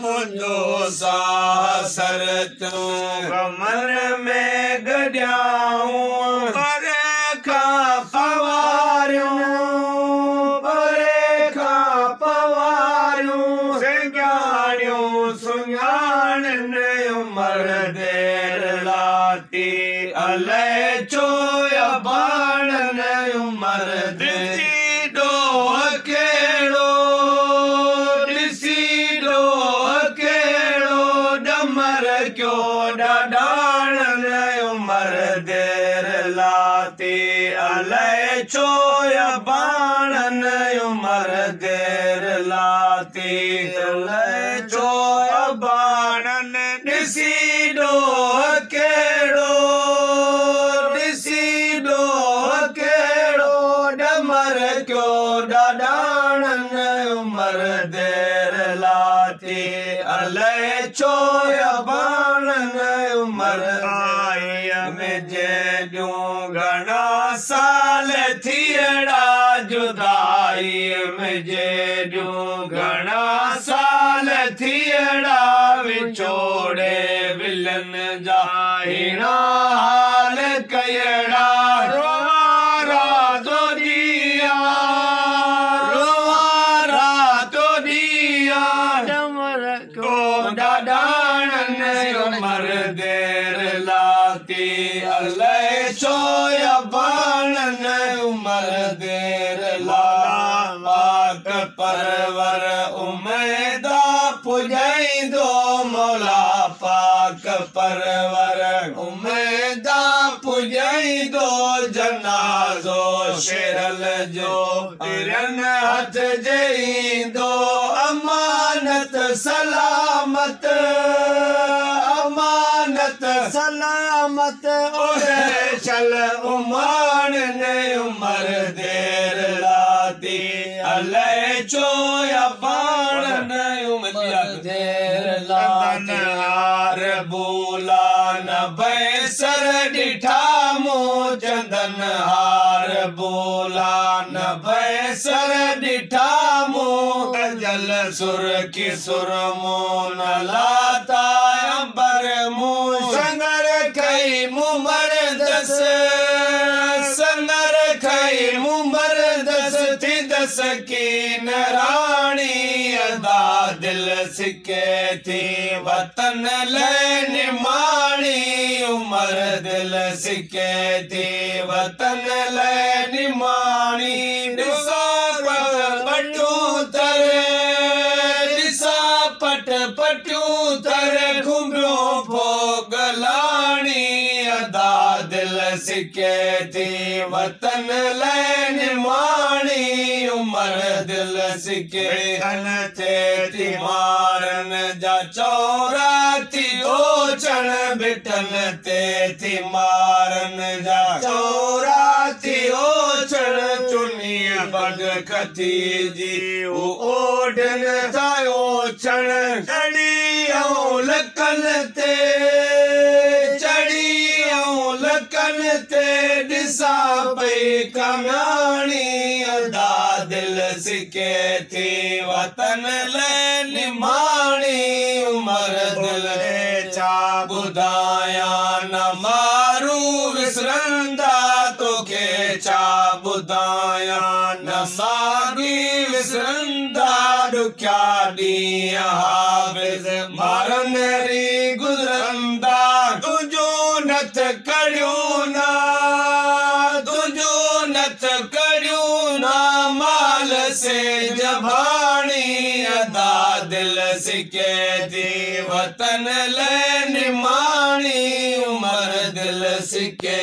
मुंहिंजो सासर तूं कमर में गॾियाऊं परे खां पवारियूं सिंगारियूं सुञाणनि उमर देर लाती अलाए छो बाणनि उमर ॾिसी ॾोह कहिड़ो डमर क्यो ॾाॾाणनि उमर देर लाती अलाए छो बाणनि उमर देर लाती अलाए छो बाणनि ॾिसी ॾोह कहिड़ो डमर क्यो ॾाॾाणनि उमर देर लाती अलाए छो बाणनि उमर मुंहिंजे ॾियूं घणा साल थियड़ा जुदाई मुंहिंजे ॾियूं घणा साल थियड़ा विछोड़े विलनि जा हिणा हाल कयड़ा उमर देर लाती अलाए छो बाणनि उमर देर पाक परवर उमेदा पुॼाईंदो मौला पाक परवर उमेदा पुॼाईंदो जनाज़ो शेरल जो तिरन हथ ॾींदो अमानत सलामत ओरे चल उमाणनि उमर देर लाती अलाए छो बाणनि उमर देर लाती हार बोला न बैसर ॾिठा मूं चंदन हार बोला न बैसर ॾिठा मूं जल सुर की सुर मूं न लाता अंबर मूं संगर खई मूं मरदस थी दस की नराणी अदा दिल सिके थी वतन ले निमाणी उमर दिल सिके थी वतन ले निमाणी ॾिसा पटियूं तर घुमियो भोगलाणी अदा दिल सिके थी वतन ले निमाणी उमर दिल सिके थे थी मारन जा चौरा थी ओचण बिठन ते थी मारन जा चौरा थी ओचण चुनी बग कथी जी ओढ़न था ओचण चढ़ी लकन ते ॾिसा पई कमाणी अदा दिल सिके थी वतन ले निमाणी उमर दिल छा ॿुधाया न मारू विसरंदा तोखे छा ॿुधाया न सागी विसरंदा ॾुखिया ॾींहं हाफ़िज़ मारनरी गुज़रंदा तुंहिंजो नथ करियूं ना माल से जबानी अदा दिल सिके थी वतन ले निमाणी उमर दिल सिके